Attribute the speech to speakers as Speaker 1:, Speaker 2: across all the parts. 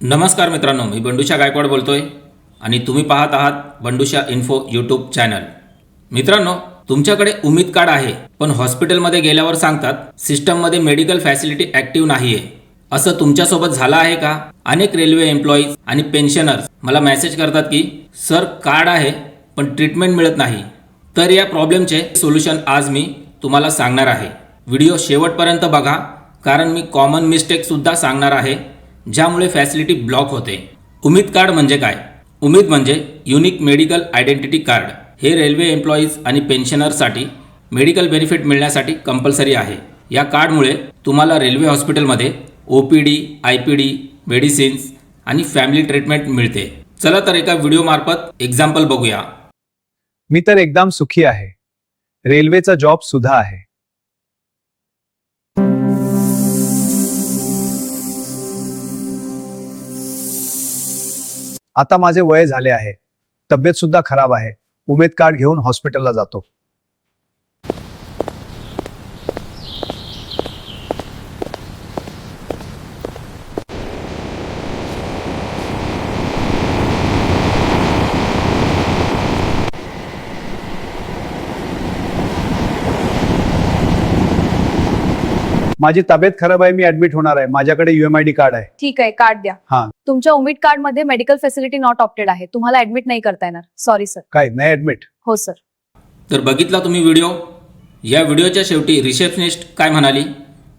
Speaker 1: नमस्कार मित्रांनो, मी बंडूशा गायकवाड बोलतोय आणि तुम्ही पाहत आहात बंडूशा इन्फो यूट्यूब चॅनल। मित्रांनो, तुमच्याकडे उमेद कार्ड आहे पण हॉस्पिटलमध्ये गेल्यावर सांगतात सिस्टममध्ये मेडिकल फॅसिलिटी ॲक्टिव्ह नाहीये। असं तुमच्यासोबत झालं आहे का? अनेक रेल्वे एम्प्लॉईज आणि पेन्शनर्स मला मेसेज करतात की सर कार्ड आहे पण ट्रीटमेंट मिळत नाही। तर या प्रॉब्लेमचे सोल्युशन आज मी तुम्हाला सांगणार आहे। व्हिडिओ शेवटपर्यंत बघा कारण मी कॉमन मिस्टेक सुद्धा सांगणार आहे ज्यामुळे फॅसिलिटी ब्लॉक होते। उमेद कार्ड म्हणजे काय? उमेद म्हणजे युनिक मेडिकल आयडेंटिटी कार्ड। हे रेल्वे एम्प्लॉईज आणि पेन्शनर्ससाठी मेडिकल बेनिफिट मिळण्यासाठी कंपल्सरी आहे। या कार्डमुळे तुम्हाला रेल्वे हॉस्पिटलमध्ये OPD, IPD, मेडिसिन्स आणि फॅमिली ट्रीटमेंट मिळते। चला तर एका व्हिडिओ मार्फत एक्झाम्पल बघूया।
Speaker 2: मी तर एकदम सुखी आहे। रेल्वेचा जॉब सुद्धा आहे। आता माझे वय झाले आहे, तब्येत सुद्धा खराब आहे। उमेद कार्ड घेऊन हॉस्पिटलला जातो। माझी तब्येत खराब आहे, मी ऍडमिट होणार आहे। माझ्याकडे UMID कार्ड आहे।
Speaker 3: ठीक आहे, कार्ड द्या।
Speaker 2: हा,
Speaker 3: तुमच्या उमेद कार्ड मध्ये मेडिकल फॅसिलिटी नॉट ऑप्टेड आहे, तुम्हाला ऍडमिट नाही करता येणार। Sorry sir.
Speaker 2: काय नाही ऍडमिट?
Speaker 3: हो सर।
Speaker 1: तर बघितला तुम्ही व्हिडिओ। या व्हिडिओच्या शेवटी रिसेप्शनिस्ट काय म्हणाली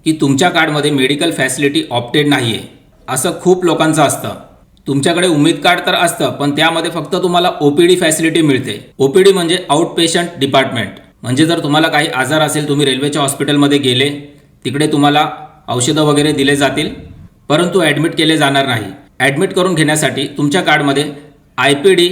Speaker 1: की तुमच्या कार्डमध्ये मेडिकल फॅसिलिटी ऑप्टेड नाहीये। असं खूप लोकांचं असतं। तुमच्याकडे उमेद कार्ड तर असतं पण त्यामध्ये फक्त तुम्हाला OPD फॅसिलिटी मिळते। OPD म्हणजे आउट पेशंट डिपार्टमेंट। म्हणजे जर तुम्हाला काही आजार असेल, तुम्ही रेल्वेच्या हॉस्पिटलमध्ये गेले, तिकडे तुम्हाला औषधं वगैरे दिले जातील परंतु ॲडमिट केले जाणार नाही। ॲडमिट करून घेण्यासाठी तुमच्या कार्डमध्ये IPD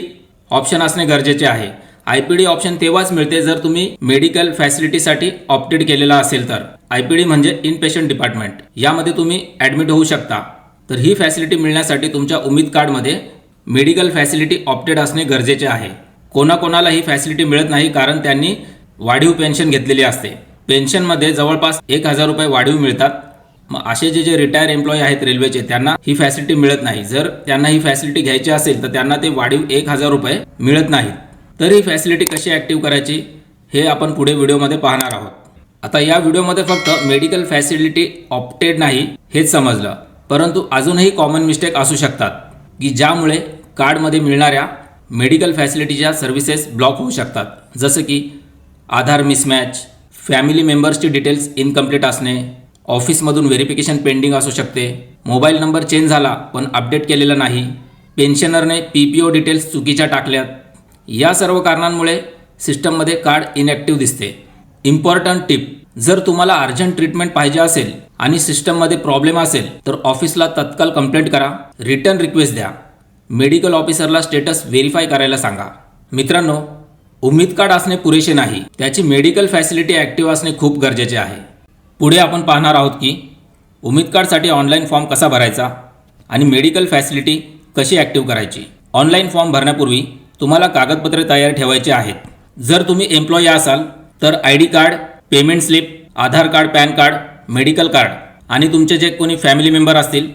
Speaker 1: ऑप्शन असणे गरजेचे आहे। IPD ऑप्शन तेव्हाच मिळते जर तुम्ही मेडिकल फॅसिलिटीसाठी ऑप्टेड केलेला असेल तर। IPD म्हणजे इन पेशंट डिपार्टमेंट। यामध्ये तुम्ही ॲडमिट होऊ शकता। तर ही फॅसिलिटी मिळण्यासाठी तुमच्या उमेद कार्डमध्ये मेडिकल फॅसिलिटी ऑप्टेड असणे गरजेचे आहे। कोणाकोणाला ही फॅसिलिटी मिळत नाही कारण त्यांनी वाढीव पेन्शन घेतलेली असते। पेन्शनमध्ये जवळपास 1000 रुपये वाढीव मिळतात। मग असे जे रिटायर एम्प्लॉई आहेत रेल्वेचे, त्यांना ही फॅसिलिटी मिळत नाही। जर त्यांना ही फॅसिलिटी घ्यायची असेल तर त्यांना ते वाढीव 1000 रुपये मिळत नाहीत। तर ही फॅसिलिटी कशी ॲक्टिव्ह करायची हे आपण पुढे व्हिडिओमध्ये पाहणार आहोत। आता या व्हिडिओमध्ये फक्त मेडिकल फॅसिलिटी ऑप्टेड नाही हेच समजलं, परंतु अजूनही कॉमन मिस्टेक असू शकतात की ज्यामुळे कार्डमध्ये मिळणाऱ्या मेडिकल फॅसिलिटीच्या सर्व्हिसेस ब्लॉक होऊ शकतात। जसं की आधार मिसमॅच, फॅमिली मेंबर्सची डिटेल्स इनकम्प्लीट असणे, ऑफिसमधून व्हेरिफिकेशन पेंडिंग असू शकते, मोबाईल नंबर चेंज झाला पण अपडेट केलेला नाही, पेन्शनरने PPO डिटेल्स चुकीच्या टाकल्यात। या सर्व कारणांमुळे सिस्टममध्ये कार्ड इनॅक्टिव्ह दिसते। इम्पॉर्टंट टिप: जर तुम्हाला अर्जंट ट्रीटमेंट पाहिजे असेल आणि सिस्टममध्ये प्रॉब्लेम असेल तर ऑफिसला तत्काळ कंप्लेंट करा, रिटर्न रिक्वेस्ट द्या, मेडिकल ऑफिसरला स्टेटस व्हेरीफाय करायला सांगा। मित्रांनो, उमेद कार्ड असणे पुरेसे नाही, त्याची मेडिकल फॅसिलिटी ॲक्टिव्ह असणे खूप गरजेचे आहे। पुढे आपण पाहणार आहोत की उमेद कार्डसाठी ऑनलाईन फॉर्म कसा भरायचा आणि मेडिकल फॅसिलिटी कशी ॲक्टिव्ह करायची। ऑनलाईन फॉर्म भरण्यापूर्वी तुम्हाला कागदपत्रे तयार ठेवायची आहेत। जर तुम्ही एम्प्लॉई असाल तर ID card, payment slip, Aadhaar card, PAN card, medical card आणि तुमचे जे कोणी फॅमिली मेंबर असतील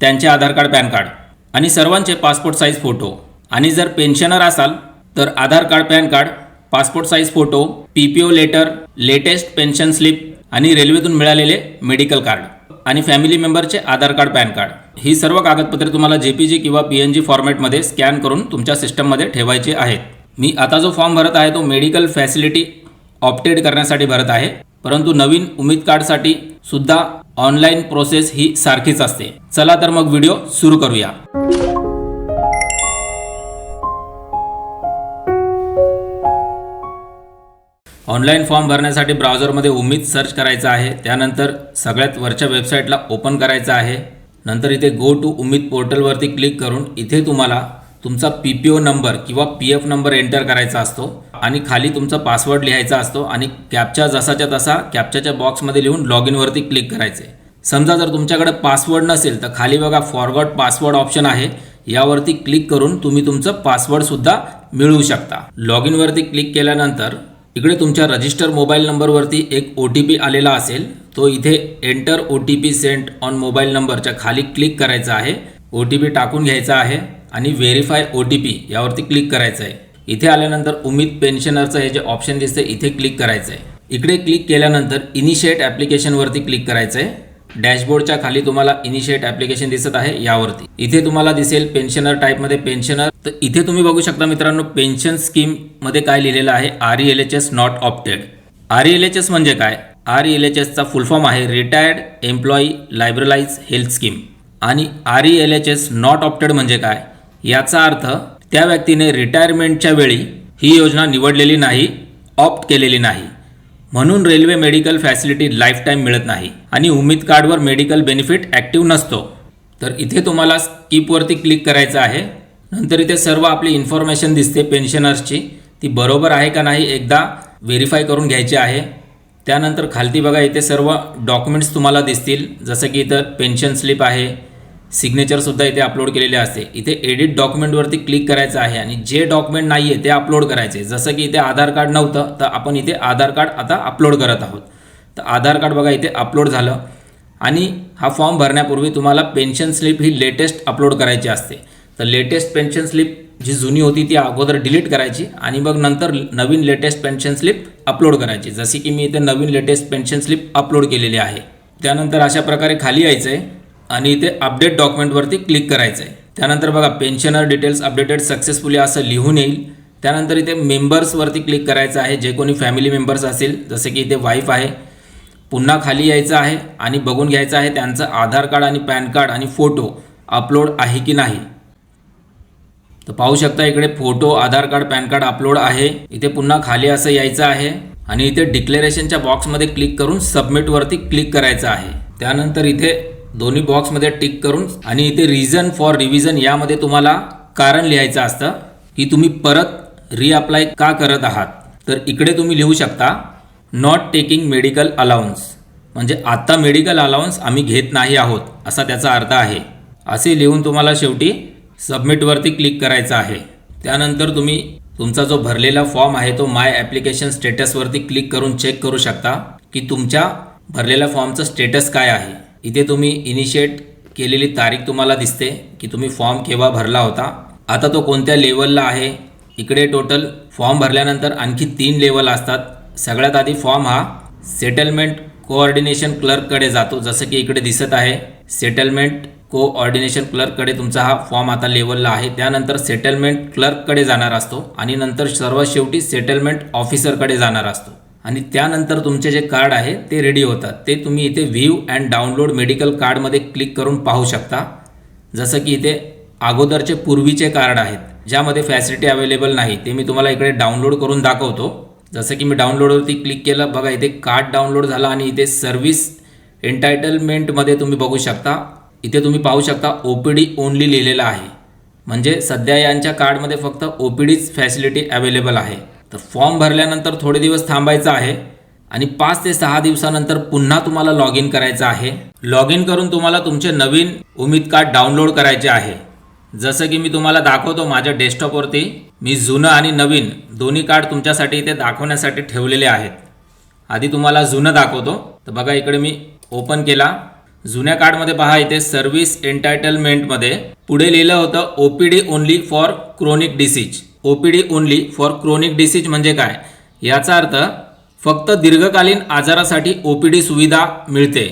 Speaker 1: त्यांचे आधार कार्ड, पॅन कार्ड आणि सर्वांचे पासपोर्ट साईज फोटो। आणि जर पेन्शनर असाल तर Aadhaar card, PAN card, passport size photo, PPO letter, latest pension slip आणि रेल्वेतून मिळालेले मेडिकल कार्ड आणि फॅमिली मेंबरचे आधार कार्ड, पॅन कार्ड। ही सर्व कागदपत्रे तुम्हाला JPG किंवा PNG फॉर्मॅटमध्ये स्कॅन करून तुमच्या सिस्टममध्ये ठेवायचे आहेत। मी आता जो फॉर्म भरत आहे तो मेडिकल फॅसिलिटी ऑप्टेड करण्यासाठी भरत आहे, परंतु नवीन उमेद कार्डसाठी सुद्धा ऑनलाईन प्रोसेस ही सारखीच असते। चला तर मग व्हिडिओ सुरू करूया। ऑनलाईन फॉर्म भरण्यासाठी ब्राउझरमध्ये उमेद सर्च करायचं आहे। त्यानंतर सगळ्यात वरच्या वेबसाईटला ओपन करायचं आहे। नंतर इथे गो टू उमेद पोर्टलवरती क्लिक करून इथे तुम्हाला तुमचा PPO नंबर किंवा PF नंबर एंटर करायचा असतो आणि खाली तुमचा पासवर्ड लिहायचा असतो आणि कॅप्चा जसाच्या तसा कॅप्चाच्या बॉक्समध्ये लिहून लॉग इनवरती क्लिक करायचे। समजा जर तुमच्याकडे पासवर्ड नसेल तर खाली बघा फॉरगॉट पासवर्ड ऑप्शन आहे, यावरती क्लिक करून तुम्ही तुमचं पासवर्डसुद्धा मिळवू शकता। लॉग इनवरती क्लिक केल्यानंतर इकडे तुमच्या रजिस्टर मोबाईल नंबरवरती एक OTP आलेला असेल, तो इथे enter OTP Saint on mobile नंबरच्या खाली क्लिक करायचा आहे OTP टाकून घ्यायचा आहे आणि व्हेरीफाय OTP यावरती क्लिक करायचं आहे. इथे आल्यानंतर उमेद पेन्शनरचं हे जे ऑप्शन दिसते इथे क्लिक करायचं आहे. इकडे क्लिक केल्यानंतर इनिशिएट ॲप्लिकेशनवरती क्लिक करायचं आहे. डॅशबोर्डच्या खाली तुम्हाला इनिशिएट ॲप्लिकेशन दिसत आहे यावरती. इथे तुम्हाला दिसेल पेन्शनर टाईपमध्ये पेन्शनर. तर इथे तुम्ही बघू शकता मित्रांनो, पेन्शन स्कीममध्ये काय लिहिलेलं आहे, RELHS नॉट ऑप्टेड. RELHS म्हणजे काय? RELHSचा फुल फॉर्म आहे रिटायर्ड एम्प्लॉई लायब्रलाइज हेल्थ स्कीम. आणि RELHS नॉट ऑप्टेड म्हणजे काय? याचा अर्थ त्या व्यक्तीने रिटायरमेंटच्या वेळी ही योजना निवडलेली नाही, ऑप्ट केलेली नाही, म्हणून railway medical facility life time मिळत नाही आणि उमेद कार्डवर मेडिकल बेनिफिट ॲक्टिव्ह नसतो. तर इथे तुम्हाला स्किपवरती क्लिक करायचं आहे. नंतर इथे सर्व आपली इन्फॉर्मेशन दिसते पेन्शनर्सची, ती बरोबर आहे का नाही एकदा व्हेरीफाय करून घ्यायची आहे. त्यानंतर खालती बघा इथे सर्व डॉक्युमेंट्स तुम्हाला दिसतील, जसं की इथं पेन्शन स्लिप आहे, सिग्नेचरसुद्धा इथे अपलोड केलेले असते. इथे एडिट डॉक्युमेंटवरती क्लिक करायचं आहे आणि जे डॉक्युमेंट नाही आहे ते अपलोड करायचे. जसं की इथे आधार कार्ड नव्हतं तर आपण इथे आधार कार्ड आता अपलोड करत आहोत. तर आधार कार्ड बघा इथे अपलोड झालं. आणि हा फॉर्म भरण्यापूर्वी तुम्हाला पेन्शन स्लिप ही लेटेस्ट अपलोड करायची असते. तर लेटेस्ट पेन्शन स्लिप जी जुनी होती ती अगोदर डिलीट करायची आणि मग नंतर नवीन लेटेस्ट पेन्शन स्लिप अपलोड करायची. जशी की मी इथे नवीन लेटेस्ट पेन्शन स्लिप अपलोड केलेली आहे. त्यानंतर अशा प्रकारे खाली यायचं आहे आणि इथे अपडेट डॉक्युमेंटवरती क्लिक करायचं आहे. त्यानंतर बघा पेन्शनर डिटेल्स अपडेटेड सक्सेसफुली असं लिहून येईल. त्यानंतर इथे मेंबर्सवरती क्लिक करायचं आहे, जे कोणी फॅमिली मेंबर्स असेल, जसे की इथे वाईफ आहे. पुन्हा खाली यायचं आहे आणि बघून घ्यायचं आहे त्यांचं आधार कार्ड आणि पॅन कार्ड आणि फोटो अपलोड आहे की नाही. तर पाहू शकता इकडे फोटो, आधार कार्ड, पॅन कार्ड अपलोड आहे. इथे पुन्हा खाली असं यायचं आहे आणि इथे डिक्लेरेशनच्या बॉक्समध्ये क्लिक करून सबमिटवरती क्लिक करायचं आहे. त्यानंतर इथे दोन्ही बॉक्समध्ये टिक करून आणि इथे रिझन फॉर रिव्हिजन यामध्ये तुम्हाला कारण लिहायचं असतं की तुम्ही परत रिअप्लाय का करत आहात. तर इकडे तुम्ही लिहू शकता नॉट टेकिंग मेडिकल अलाउन्स, म्हणजे आता मेडिकल अलाउन्स आम्ही घेत नाही आहोत असा त्याचा अर्थ आहे. असे लिहून तुम्हाला शेवटी सबमिटवरती क्लिक करायचं आहे. त्यानंतर तुम्ही तुमचा जो भरलेला फॉर्म आहे तो माय ॲप्लिकेशन स्टेटसवरती क्लिक करून चेक करू शकता की तुमच्या भरलेल्या फॉर्मचं स्टेटस काय आहे. इथे तुम्ही इनिशिएट केलेली तारीख तुम्हाला दिसते की तुम्ही फॉर्म केव्हा भरला होता, आता तो कोणत्या लेवलला आहे. इकडे टोटल फॉर्म भरल्यानंतर आणखी 3 लेवल असतात. सगळ्यात आधी फॉर्म हा सेटलमेंट कोऑर्डिनेशन क्लर्ककडे जातो, जसं की इकडे दिसत आहे. सेटलमेंट कोऑर्डिनेशन क्लर्ककडे तुमचा हा फॉर्म आता लेवलला आहे. त्यानंतर सेटलमेंट क्लर्ककडे जाणार असतो आणि नंतर सर्वात शेवटी सेटलमेंट ऑफिसरकडे जाणार असतो. आणि त्यानंतर तुमचे जे कार्ड आहे ते रेडी होतात. ते तुम्ही इथे व्ह्यू अँड डाउनलोड मेडिकल कार्डमध्ये क्लिक करून पाहू शकता. जसं की इथे अगोदरचे पूर्वीचे कार्ड आहेत ज्यामध्ये फॅसिलिटी अवेलेबल नाही, ते मी तुम्हाला इकडे डाउनलोड करून दाखवतो. जसं की मी डाउनलोडवरती क्लिक केलं, बघा इथे कार्ड डाउनलोड झालं आणि इथे सर्व्हिस एंटायटलमेंटमध्ये तुम्ही बघू शकता. इथे तुम्ही पाहू शकता OPD ओनली लिहिलेलं आहे, म्हणजे सध्या यांच्या कार्डमध्ये फक्त OPDच फॅसिलिटी अवेलेबल आहे. तर फॉर्म भरल्यानंतर थोडे दिवस थांबायचं आहे आणि 5 ते 6 दिवसानंतर पुन्हा तुम्हाला लॉग इन करायचं आहे. लॉग इन करून तुम्हाला तुमचे नवीन उमेद कार्ड डाउनलोड करायचे आहे. जसं की मी तुम्हाला दाखवतो माझ्या डेस्कटॉपवरती मी जुनं आणि नवीन दोन्ही कार्ड तुमच्यासाठी इथे दाखवण्यासाठी ठेवलेले आहेत. आधी तुम्हाला जुनं दाखवतो. तर बघा इकडे मी ओपन केला. जुन्या कार्डमध्ये पहा इथे सर्व्हिस एंटायटलमेंटमध्ये पुढे लिहिलं होतं OPD only for chronic disease. OPD only for chronic disease म्हणजे काय? याचा अर्थ फक्त दीर्घकालीन आजारासाठी OPD सुविधा मिळते.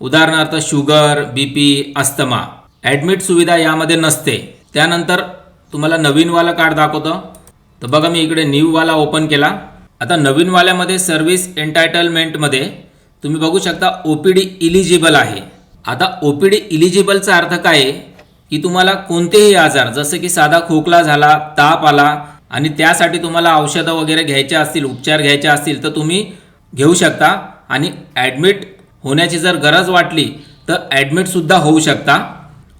Speaker 1: उदाहरणार्थ शुगर, BP, अस्थमा. ॲडमिट सुविधा यामध्ये नसते. त्यानंतर तुम्हाला नवीनवाला कार्ड दाखवतो. तर बघा मी इकडे न्यूवाला ओपन केला. आता नवीनवाल्यामध्ये सर्व्हिस एंटायटलमेंटमध्ये तुम्ही बघू शकता OPD इलिजिबल आहे. आता OPD इलिजिबलचा अर्थ काय आहे की तुम्हाला कोणतेही आजार, जसे की साधा खोकला झाला, ताप आला आणि त्यासाठी तुम्हाला औषधं वगैरे घ्यायचे असतील, उपचार घ्यायचे असतील तर तुम्ही घेऊ शकता. आणि ॲडमिट होण्याची जर गरज वाटली तर ॲडमिटसुद्धा होऊ शकता.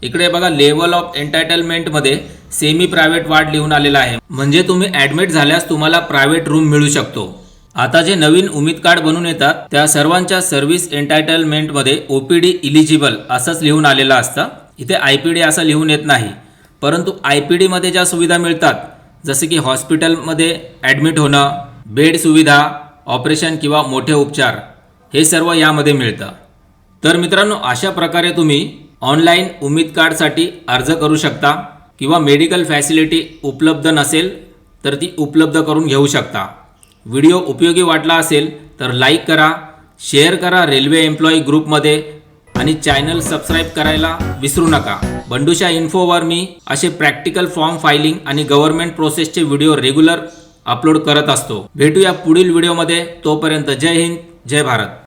Speaker 1: इकडे बघा लेवल ऑफ एंटायटलमेंटमध्ये सेमी प्रायव्हेट वार्ड लिहून आलेला आहे, म्हणजे तुम्ही ॲडमिट झाल्यास तुम्हाला प्रायव्हेट रूम मिळू शकतो. आता जे नवीन उमेद कार्ड बनून येतात त्या सर्वांच्या सर्व्हिस एंटायटलमेंटमध्ये OPD इलिजिबल असंच लिहून आलेलं असतं. इथे IPD असं लिहून येत नाही, परंतु IPDमध्ये ज्या सुविधा मिळतात जसे की हॉस्पिटलमध्ये ॲडमिट होणं, बेड सुविधा, ऑपरेशन किंवा मोठे उपचार, हे सर्व यामध्ये मिळतं. तर मित्रांनो, अशा प्रकारे तुम्ही ऑनलाईन उमेद कार्डसाठी अर्ज करू शकता किंवा मेडिकल फॅसिलिटी उपलब्ध नसेल तर ती उपलब्ध करून घेऊ शकता. व्हिडिओ उपयोगी वाटला असेल तर लाईक करा, शेअर करा रेल्वे एम्प्लॉई ग्रुपमध्ये आणि चॅनल सबस्क्राईब करायला विसरू नका. बंडूशा इन्फोवर मी असे प्रॅक्टिकल फॉर्म फायलिंग आणि गव्हर्नमेंट प्रोसेसचे व्हिडिओ रेग्युलर अपलोड करत असतो. भेटूया पुढील व्हिडिओमध्ये. तोपर्यंत जय हिंद, जय भारत.